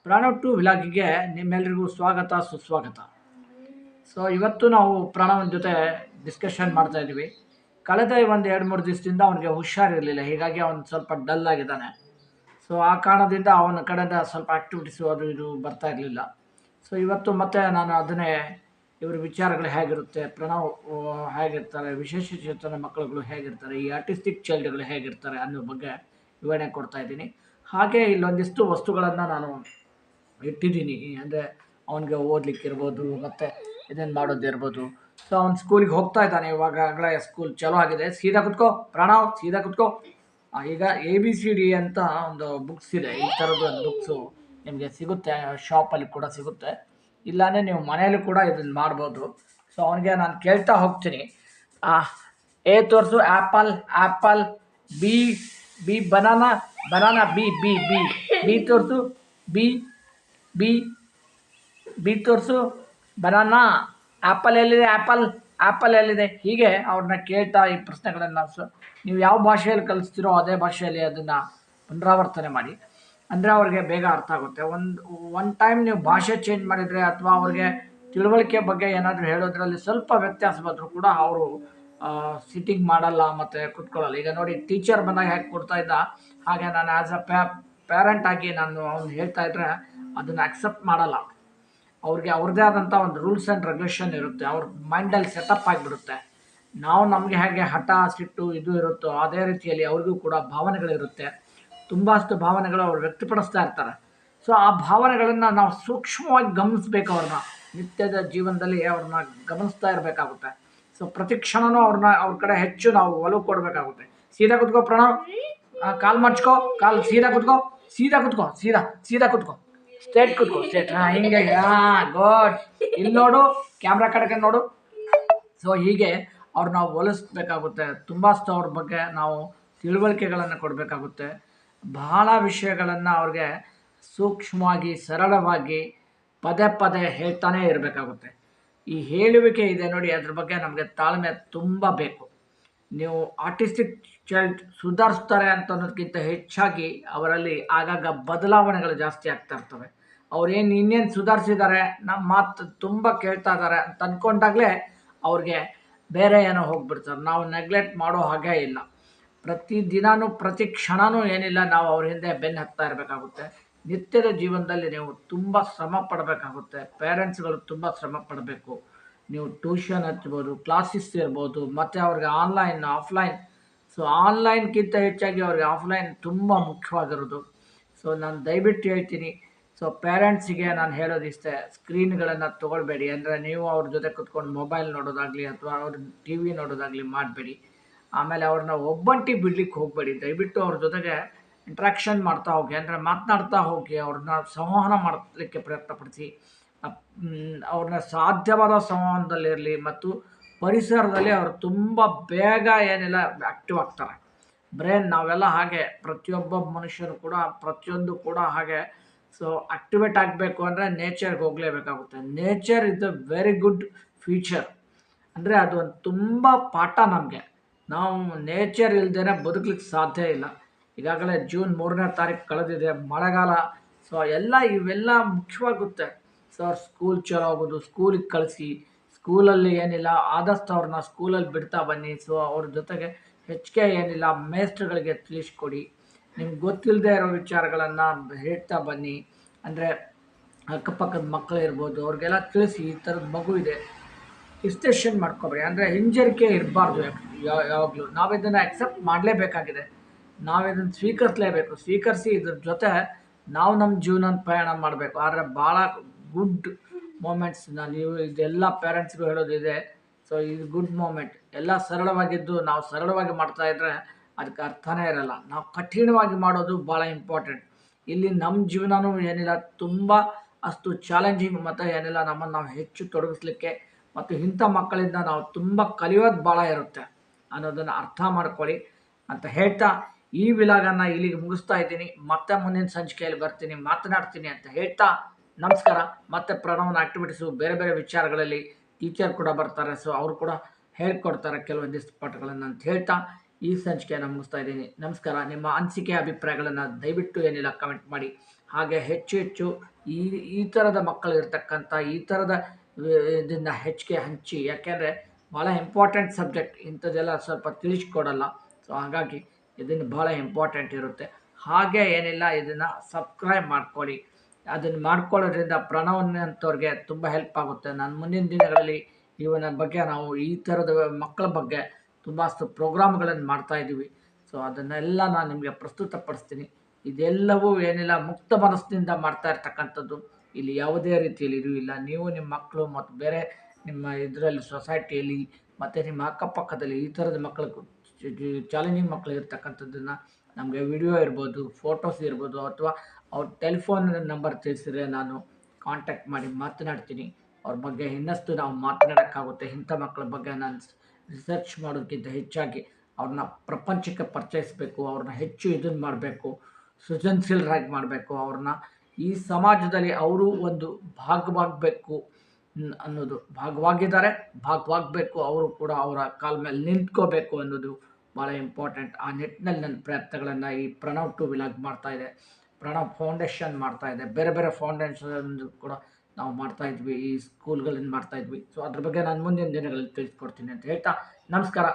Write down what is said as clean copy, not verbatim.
Pranav to ವಿಲಾಗಿಗೆ ನಿಮ್ಮೆಲ್ಲರಿಗೂ ಸ್ವಾಗತ ಸುಸ್ವಾಗತ. ಸೊ ಇವತ್ತು ನಾವು ಪ್ರಣವನ ಜೊತೆ ಡಿಸ್ಕಷನ್ ಮಾಡ್ತಾ ಇದ್ದೀವಿ. ಕಳೆದ ಒಂದು 2-3 ದಿವಸದಿಂದ ಅವನಿಗೆ ಹುಷಾರಿರಲಿಲ್ಲ, ಹೀಗಾಗಿ ಅವನು ಸ್ವಲ್ಪ ಡಲ್ ಆಗಿದ್ದಾನೆ. ಸೊ ಆ ಕಾರಣದಿಂದ ಅವನ ಕಡೆಯಿಂದ ಸ್ವಲ್ಪ ಆ್ಯಕ್ಟಿವಿಟೀಸು ಅದು ಇದು ಬರ್ತಾ ಇರಲಿಲ್ಲ. ಸೊ ಇವತ್ತು ಮತ್ತೆ ನಾನು ಅದನ್ನೇ ಇವರ ವಿಚಾರಗಳು ಹೇಗಿರುತ್ತೆ, ಪ್ರಣವ್ ಹೇಗಿರ್ತಾರೆ, ವಿಶೇಷಚೇತನ ಮಕ್ಕಳುಗಳು ಹೇಗಿರ್ತಾರೆ, ಈ ಆರ್ಟಿಸ್ಟಿಕ್ ಚೈಲ್ಡ್ಗಳು ಹೇಗಿರ್ತಾರೆ ಅನ್ನೋ ಬಗ್ಗೆ ವಿವರಣೆ ಕೊಡ್ತಾ ಇದ್ದೀನಿ. ಹಾಗೆ ಇಲ್ಲೊಂದಿಷ್ಟು ವಸ್ತುಗಳನ್ನು ನಾನು ಇಟ್ಟಿದ್ದೀನಿ. ಅಂದರೆ ಅವನಿಗೆ ಓದಲಿಕ್ಕಿರ್ಬೋದು, ಮತ್ತು ಇದನ್ನು ಮಾಡೋದಿರ್ಬೋದು. ಸೊ ಅವ್ನು ಸ್ಕೂಲಿಗೆ ಹೋಗ್ತಾ ಇದ್ದಾನೆ, ಇವಾಗ ಆಗಲೇ ಸ್ಕೂಲ್ ಚಲೋ ಆಗಿದೆ. ಸೀದಾ ಕುತ್ಕೋ ಪ್ರಣವ್, ಸೀದಾ ಕುತ್ಕೋ. ಈಗ ABCD ಅಂತ ಒಂದು ಬುಕ್ಸ್ ಇದೆ. ಈ ಥರದ್ದು ಒಂದು ಬುಕ್ಸು ನಿಮಗೆ ಸಿಗುತ್ತೆ, ಶಾಪಲ್ಲಿ ಕೂಡ ಸಿಗುತ್ತೆ, ಇಲ್ಲಾಂದರೆ ನೀವು ಮನೆಯಲ್ಲೂ ಕೂಡ ಇದನ್ನು ಮಾಡ್ಬೋದು. ಸೊ ಅವನಿಗೆ ನಾನು ಕೇಳ್ತಾ ಹೋಗ್ತೀನಿ. A ತೋರಿಸು apple, apple. B B banana, banana. B B B B ತೋರಿಸು, ಬಿ ಬಿ ಬಿ ತೋರಿಸು, ಬನಾನಾ. ಆ್ಯಪಲ್ ಎಲ್ಲಿದೆ, ಆ್ಯಪಲ್, ಆ್ಯಪಲ್ ಎಲ್ಲಿದೆ? ಹೀಗೆ ಅವ್ರನ್ನ ಕೇಳ್ತಾ ಈ ಪ್ರಶ್ನೆಗಳನ್ನು ನೀವು ಯಾವ ಭಾಷೆಯಲ್ಲಿ ಕಲಿಸ್ತೀರೋ ಅದೇ ಭಾಷೆಯಲ್ಲಿ ಅದನ್ನು ಪುನರಾವರ್ತನೆ ಮಾಡಿ. ಅಂದರೆ ಅವ್ರಿಗೆ ಬೇಗ ಅರ್ಥ ಆಗುತ್ತೆ. ಒನ್ ಟೈಮ್ ನೀವು ಭಾಷೆ ಚೇಂಜ್ ಮಾಡಿದರೆ ಅಥವಾ ಅವ್ರಿಗೆ ತಿಳುವಳಿಕೆ ಬಗ್ಗೆ ಏನಾದರೂ ಹೇಳೋದ್ರಲ್ಲಿ ಸ್ವಲ್ಪ ವ್ಯತ್ಯಾಸ ಬಂದರೂ ಕೂಡ ಅವರು ಸಿಟ್ಟಿಂಗ್ ಮಾಡಲ್ಲ ಮತ್ತು ಕುತ್ಕೊಳ್ಳಲ್ಲ. ಈಗ ನೋಡಿ, ಟೀಚರ್ ಬಂದಾಗ ಹೇಗೆ ಕೊಡ್ತಾ ಇದ್ದ ಹಾಗೆ ನಾನು ಆ್ಯಸ್ ಅ ಪ್ಯಾರೆಂಟ್ ಆಗಿ ನಾನು ಅವ್ನು ಹೇಳ್ತಾ ಇದ್ದರೆ ಅದನ್ನು ಅಕ್ಸೆಪ್ಟ್ ಮಾಡಲ್ಲ. ಅವ್ರಿಗೆ ಅವ್ರದ್ದೇ ಆದಂಥ ಒಂದು ರೂಲ್ಸ್ ಆ್ಯಂಡ್ ರೆಗ್ಯುಲೇಷನ್ ಇರುತ್ತೆ, ಅವ್ರ ಮೈಂಡಲ್ಲಿ ಸೆಟಪ್ ಆಗಿಬಿಡುತ್ತೆ. ನಮಗೆ ಹೇಗೆ ಹಠ ಸಿಟ್ಟು ಇದು ಇರುತ್ತೋ ಅದೇ ರೀತಿಯಲ್ಲಿ ಅವ್ರಿಗೂ ಕೂಡ ಭಾವನೆಗಳಿರುತ್ತೆ. ತುಂಬಷ್ಟು ಭಾವನೆಗಳು ಅವ್ರು ವ್ಯಕ್ತಪಡಿಸ್ತಾ ಇರ್ತಾರೆ. ಸೊ ಆ ಭಾವನೆಗಳನ್ನು ನಾವು ಸೂಕ್ಷ್ಮವಾಗಿ ಗಮನಿಸ್ಬೇಕು. ಅವ್ರನ್ನ ನಿತ್ಯದ ಜೀವನದಲ್ಲಿ ಅವ್ರನ್ನ ಗಮನಿಸ್ತಾ ಇರಬೇಕಾಗುತ್ತೆ. ಸೊ ಪ್ರತಿ ಕ್ಷಣವೂ ಅವ್ರ ಕಡೆ ಹೆಚ್ಚು ನಾವು ಒಲವು ಕೊಡಬೇಕಾಗುತ್ತೆ. ಸೀದಾ ಕುತ್ಕೋ ಪ್ರಣವ್, ಕಾಲು ಮಡ್ಚ್ಕೋ, ಕಾಲು ಸೀದಾ ಕುತ್ಕೋ, ಸೀದಾ ಕುತ್ಕೋ, ಸೀದಾ ಸೀದಾ ಕುತ್ಕೋ, ಸ್ಟ್ರೇಟ್ ಕುತ್ಕೋ, ಸ್ಟ್ರೇಟ್. ಹಿಂಗೆ ಗುಡ್. ಇಲ್ಲಿ ನೋಡು, ಕ್ಯಾಮ್ರಾ ಕಡೆಗೆ ನೋಡು. ಸೊ ಹೀಗೆ ಅವ್ರು ನಾವು ಒಲಿಸ್ಬೇಕಾಗುತ್ತೆ. ತುಂಬಷ್ಟು ಅವ್ರ ಬಗ್ಗೆ ನಾವು ತಿಳುವಳಿಕೆಗಳನ್ನು ಕೊಡಬೇಕಾಗುತ್ತೆ. ಬಹಳ ವಿಷಯಗಳನ್ನು ಅವ್ರಿಗೆ ಸೂಕ್ಷ್ಮವಾಗಿ ಸರಳವಾಗಿ ಪದೇ ಪದೇ ಹೇಳ್ತಾನೇ ಇರಬೇಕಾಗುತ್ತೆ. ಈ ಹೇಳುವಿಕೆ ಇದೆ ನೋಡಿ, ಅದ್ರ ಬಗ್ಗೆ ನಮಗೆ ತಾಳ್ಮೆ ತುಂಬ ಬೇಕು. ನೀವು ಆರ್ಟಿಸ್ಟಿಕ್ ಚೈಲ್ಡ್ ಸುಧಾರಿಸ್ತಾರೆ ಅಂತ ಅನ್ನೋದಕ್ಕಿಂತ ಹೆಚ್ಚಾಗಿ ಅವರಲ್ಲಿ ಆಗಾಗ ಬದಲಾವಣೆಗಳು ಜಾಸ್ತಿ ಆಗ್ತಾ ಇರ್ತವೆ. ಅವ್ರೇನು ಇನ್ನೇನು ಸುಧಾರಿಸಿದ್ದಾರೆ, ನಮ್ಮ ಮಾತು ತುಂಬ ಕೇಳ್ತಾ ಇದ್ದಾರೆ ಅಂತ ಅಂದ್ಕೊಂಡಾಗಲೇ ಅವ್ರಿಗೆ ಬೇರೆ ಏನೋ ಹೋಗ್ಬಿಡ್ತಾರೆ. ನಾವು ನೆಗ್ಲೆಕ್ಟ್ ಮಾಡೋ ಹಾಗೆ ಇಲ್ಲ. ಪ್ರತಿ ದಿನವೂ ಪ್ರತಿ ಕ್ಷಣವೂ ಏನಿಲ್ಲ, ನಾವು ಅವ್ರ ಹಿಂದೆ ಬೆನ್ನು ಹತ್ತಾ ಇರಬೇಕಾಗುತ್ತೆ. ನಿತ್ಯದ ಜೀವನದಲ್ಲಿ ನೀವು ತುಂಬ ಶ್ರಮ ಪಡಬೇಕಾಗುತ್ತೆ. ಪೇರೆಂಟ್ಸ್ಗಳು ತುಂಬ ಶ್ರಮ ಪಡಬೇಕು. ನೀವು ಟ್ಯೂಷನ್ ಹಚ್ಬೋದು, ಕ್ಲಾಸಸ್ ಇರ್ಬೋದು, ಮತ್ತು ಅವ್ರಿಗೆ ಆನ್ಲೈನ್ ಆಫ್ಲೈನ್. ಸೊ ಆನ್ಲೈನ್ಗಿಂತ ಹೆಚ್ಚಾಗಿ ಅವ್ರಿಗೆ ಆಫ್ಲೈನ್ ತುಂಬ ಮುಖ್ಯವಾಗಿರೋದು. ಸೊ ನಾನು ದಯವಿಟ್ಟು ಹೇಳ್ತೀನಿ, ಸೊ ಪೇರೆಂಟ್ಸಿಗೆ ನಾನು ಹೇಳೋದಿಷ್ಟೇ, ಸ್ಕ್ರೀನ್ಗಳನ್ನು ತೊಗೊಳ್ಬೇಡಿ. ಅಂದರೆ ನೀವು ಅವ್ರ ಜೊತೆ ಕುತ್ಕೊಂಡು ಮೊಬೈಲ್ ನೋಡೋದಾಗಲಿ ಅಥವಾ ಅವ್ರ TV ನೋಡೋದಾಗಲಿ ಮಾಡಬೇಡಿ. ಆಮೇಲೆ ಅವ್ರನ್ನ ಒಬ್ಬಂಟಿ ಬಿಡ್ಲಿಕ್ಕೆ ಹೋಗಬೇಡಿ. ದಯವಿಟ್ಟು ಅವ್ರ ಜೊತೆಗೆ ಇಂಟ್ರಾಕ್ಷನ್ ಮಾಡ್ತಾ ಹೋಗಿ, ಅಂದರೆ ಮಾತನಾಡ್ತಾ ಹೋಗಿ, ಅವ್ರನ್ನ ಸಂವಹನ ಮಾಡಲಿಕ್ಕೆ ಪ್ರಯತ್ನಪಡಿಸಿ. ಅವ್ರನ್ನ ಸಾಧ್ಯವಾದ ಸಂವಹನದಲ್ಲಿರಲಿ ಮತ್ತು ಪರಿಸರದಲ್ಲಿ ಅವರು ತುಂಬ ಬೇಗ ಏನಿಲ್ಲ ಆ್ಯಕ್ಟಿವ್ ಆಗ್ತಾರೆ. ಬ್ರೈನ್ ನಾವೆಲ್ಲ ಹಾಗೆ, ಪ್ರತಿಯೊಬ್ಬ ಮನುಷ್ಯರು ಕೂಡ ಪ್ರತಿಯೊಂದು ಕೂಡ ಹಾಗೆ. ಸೊ ಆಕ್ಟಿವೇಟ್ ಆಗಬೇಕು ಅಂದರೆ ನೇಚರ್ಗೆ ಹೋಗಲೇಬೇಕಾಗುತ್ತೆ. Nature is a very good future. ಅಂದರೆ ಅದು ಒಂದು ತುಂಬ ಪಾಠ ನಮಗೆ. ನಾವು ನೇಚರ್ ಇಲ್ಲದೇ ಬದುಕಲಿಕ್ಕೆ ಸಾಧ್ಯ ಇಲ್ಲ. ಈಗಾಗಲೇ ಜೂನ್ 3ನೇ ತಾರೀಕು ಕಳೆದಿದೆ, ಮಳೆಗಾಲ. ಸೊ ಇವೆಲ್ಲ ಮುಖ್ಯವಾಗುತ್ತೆ. ಸೊ ಅವ್ರ ಸ್ಕೂಲ್ ಚಲೋ ಆಗೋದು, ಸ್ಕೂಲಿಗೆ ಕಳಿಸಿ, ಸ್ಕೂಲಲ್ಲಿ ಏನಿಲ್ಲ ಆದಷ್ಟು ಅವ್ರನ್ನ ಸ್ಕೂಲಲ್ಲಿ ಬಿಡ್ತಾ ಬನ್ನಿ. ಸೊ ಅವ್ರ ಜೊತೆಗೆ ಹೆಚ್ಚಿಗೆ ಏನಿಲ್ಲ ಮೇಸ್ಟ್ರುಗಳಿಗೆ ತಿಳಿಸ್ಕೊಡಿ. ನಿಮ್ಗೆ ಗೊತ್ತಿಲ್ಲದೆ ಇರೋ ವಿಚಾರಗಳನ್ನು ಹೇಳ್ತಾ ಬನ್ನಿ. ಅಂದರೆ ಅಕ್ಕಪಕ್ಕದ ಮಕ್ಕಳು ಇರ್ಬೋದು, ಅವ್ರಿಗೆಲ್ಲ ತಿಳಿಸಿ ಈ ಥರದ ಮಗು ಇದೆ, ಹಿಸ್ಟೇಷನ್ ಮಾಡ್ಕೊಬೇಡಿ. ಅಂದರೆ ಹಿಂಜರಿಕೆ ಇರಬಾರ್ದು. ಯಾವಾಗಲೂ ನಾವು ಇದನ್ನು ಅಕ್ಸೆಪ್ಟ್ ಮಾಡಲೇಬೇಕಾಗಿದೆ. ನಾವು ಇದನ್ನು ಸ್ವೀಕರಿಸಿ ಇದ್ರ ಜೊತೆ ನಾವು ನಮ್ಮ ಜೀವನ ಪ್ರಯಾಣ ಮಾಡಬೇಕು. ಆದರೆ ಭಾಳ ಗುಡ್ ಮೂಮೆಂಟ್ಸ್ ನೀವು ಇದೆಲ್ಲ ಪೇರೆಂಟ್ಸ್ಗೂ ಹೇಳೋದಿದೆ. ಸೊ ಇದು ಗುಡ್ ಮೂಮೆಂಟ್. ಎಲ್ಲ ಸರಳವಾಗಿದ್ದು ನಾವು ಸರಳವಾಗಿ ಮಾಡ್ತಾಯಿದ್ರೆ ಅದಕ್ಕೆ ಅರ್ಥನೇ ಇರಲ್ಲ. ನಾವು ಕಠಿಣವಾಗಿ ಮಾಡೋದು ಭಾಳ ಇಂಪಾರ್ಟೆಂಟ್. ಇಲ್ಲಿ ನಮ್ಮ ಜೀವನವೂ ಏನಿಲ್ಲ ತುಂಬ ಅಷ್ಟು ಚಾಲೆಂಜಿಂಗ್, ಮತ್ತು ಏನಿಲ್ಲ ನಮ್ಮನ್ನು ನಾವು ಹೆಚ್ಚು ತೊಡಗಿಸ್ಲಿಕ್ಕೆ ಮತ್ತು ಇಂಥ ಮಕ್ಕಳಿಂದ ನಾವು ತುಂಬ ಕಲಿಯೋದು ಭಾಳ ಇರುತ್ತೆ ಅನ್ನೋದನ್ನು ಅರ್ಥ ಮಾಡ್ಕೊಳ್ಳಿ ಅಂತ ಹೇಳ್ತಾ ಈ ವಿಲಾಗನ್ನು ಇಲ್ಲಿಗೆ ಮುಗಿಸ್ತಾ ಇದ್ದೀನಿ. ಮತ್ತೆ ಮುಂದಿನ ಸಂಚಿಕೆಯಲ್ಲಿ ಬರ್ತೀನಿ, ಮಾತನಾಡ್ತೀನಿ ಅಂತ ಹೇಳ್ತಾ ನಮಸ್ಕಾರ. ಮತ್ತು ಪ್ರಣವನ ಆ್ಯಕ್ಟಿವಿಟೀಸು ಬೇರೆ ಬೇರೆ ವಿಚಾರಗಳಲ್ಲಿ ಟೀಚರ್ ಕೂಡ ಬರ್ತಾರೆ. ಸೊ ಅವರು ಕೂಡ ಹೇಳ್ಕೊಡ್ತಾರೆ ಕೆಲವೊಂದಿಷ್ಟು ಪಾಠಗಳನ್ನು ಅಂತ ಹೇಳ್ತಾ ಈ ಸಂಚಿಕೆಯನ್ನು ಮುಗಿಸ್ತಾ ಇದ್ದೀನಿ. ನಮಸ್ಕಾರ. ನಿಮ್ಮ ಅನಿಸಿಕೆ ಅಭಿಪ್ರಾಯಗಳನ್ನು ದಯವಿಟ್ಟು ಏನಿಲ್ಲ ಕಮೆಂಟ್ ಮಾಡಿ. ಹಾಗೆ ಹೆಚ್ಚು ಹೆಚ್ಚು ಈ ಈ ಥರದ ಮಕ್ಕಳು ಇರ್ತಕ್ಕಂಥ ಈ ಥರದ ಇದನ್ನು ಹೆಚ್ಚಿಗೆ ಹಂಚಿ, ಯಾಕೆಂದರೆ ಭಾಳ ಇಂಪಾರ್ಟೆಂಟ್ ಸಬ್ಜೆಕ್ಟ್, ಇಂಥದ್ದೆಲ್ಲ ಸ್ವಲ್ಪ ತಿಳಿಸ್ಕೊಡಲ್ಲ. ಸೊ ಹಾಗಾಗಿ ಇದನ್ನು ಭಾಳ ಇಂಪಾರ್ಟೆಂಟ್ ಇರುತ್ತೆ. ಹಾಗೆ ಏನಿಲ್ಲ, ಇದನ್ನು ಸಬ್ಸ್ಕ್ರೈಬ್ ಮಾಡ್ಕೊಳ್ಳಿ. ಅದನ್ನು ಮಾಡ್ಕೊಳ್ಳೋದ್ರಿಂದ ಪ್ರಣವನ್ನಂಥವ್ರಿಗೆ ತುಂಬ ಹೆಲ್ಪ್ ಆಗುತ್ತೆ. ನಾನು ಮುಂದಿನ ದಿನಗಳಲ್ಲಿ ಇವನ ಬಗ್ಗೆ ನಾವು ಈ ಥರದ ಮಕ್ಕಳ ಬಗ್ಗೆ ತುಂಬಷ್ಟು ಪ್ರೋಗ್ರಾಮ್ಗಳನ್ನು ಮಾಡ್ತಾಯಿದ್ದೀವಿ. ಸೊ ಅದನ್ನೆಲ್ಲ ನಾನು ನಿಮಗೆ ಪ್ರಸ್ತುತಪಡಿಸ್ತೀನಿ. ಇದೆಲ್ಲವೂ ಏನಿಲ್ಲ, ಮುಕ್ತ ಮನಸ್ಸಿನಿಂದ ಮಾಡ್ತಾ ಇರ್ತಕ್ಕಂಥದ್ದು. ಇಲ್ಲಿ ಯಾವುದೇ ರೀತಿಯಲ್ಲಿ ಇದು ಇಲ್ಲ. ನೀವು ನಿಮ್ಮ ಮಕ್ಕಳು ಮತ್ತು ಬೇರೆ ನಿಮ್ಮ ಇದರಲ್ಲಿ ಸೊಸೈಟಿಯಲ್ಲಿ ಮತ್ತು ನಿಮ್ಮ ಅಕ್ಕಪಕ್ಕದಲ್ಲಿ ಈ ಥರದ ಮಕ್ಕಳು ಚಾಲೆಂಜಿಂಗ್ ಮಕ್ಕಳು ಇರ್ತಕ್ಕಂಥದ್ದನ್ನು ನಮಗೆ ವಿಡಿಯೋ ಇರ್ಬೋದು, ಫೋಟೋಸ್ ಇರ್ಬೋದು, ಅಥವಾ ಅವ್ರ ಟೆಲಿಫೋನ್ ನಂಬರ್ ತಿಳಿಸಿದ್ರೆ ನಾನು ಕಾಂಟ್ಯಾಕ್ಟ್ ಮಾಡಿ ಮಾತನಾಡ್ತೀನಿ. ಅವ್ರ ಬಗ್ಗೆ ಇನ್ನಷ್ಟು ನಾವು ಮಾತನಾಡೋಕ್ಕಾಗುತ್ತೆ. ಇಂಥ ಮಕ್ಕಳ ಬಗ್ಗೆ ನಾನು ರಿಸರ್ಚ್ ಮಾಡೋದಕ್ಕಿಂತ ಹೆಚ್ಚಾಗಿ ಅವ್ರನ್ನ ಪ್ರಪಂಚಕ್ಕೆ ಪರಿಚಯಿಸಬೇಕು, ಅವ್ರನ್ನ ಹೆಚ್ಚು ಇದನ್ನು ಮಾಡಬೇಕು, ಸೃಜನಶೀಲರಾಗಿ ಮಾಡಬೇಕು. ಅವ್ರನ್ನ ಈ ಸಮಾಜದಲ್ಲಿ ಅವರು ಒಂದು ಭಾಗವಾಗಬೇಕು ಅನ್ನೋದು, ಭಾಗವಾಗಬೇಕು, ಅವರು ಕೂಡ ಅವರ ಕಾಲ ಮೇಲೆ ನಿಂತ್ಕೋಬೇಕು ಅನ್ನೋದು ಭಾಳ ಇಂಪಾರ್ಟೆಂಟ್. ಆ ನಿಟ್ಟಿನಲ್ಲಿ ನನ್ನ ಪ್ರಯತ್ನಗಳನ್ನು ಈ ಪ್ರಣವ್ ಟು ವಿಲಾಗ್ ಮಾಡ್ತಾಯಿದೆ, ಪ್ರಣವ್ ಫೌಂಡೇಶನ್ ಮಾಡ್ತಾಯಿದೆ, ಬೇರೆ ಬೇರೆ ಫೌಂಡೇಶನ್ ಕೂಡ ನಾವು ಮಾಡ್ತಾಯಿದ್ವಿ, ಈ ಸ್ಕೂಲ್ಗಳನ್ನು ಮಾಡ್ತಾಯಿದ್ವಿ. ಸೊ ಅದ್ರ ಬಗ್ಗೆ ನಾನು ಮುಂದಿನ ದಿನಗಳಲ್ಲಿ ತಿಳಿಸ್ಕೊಡ್ತೀನಿ ಅಂತ ಹೇಳ್ತಾ ನಮಸ್ಕಾರ.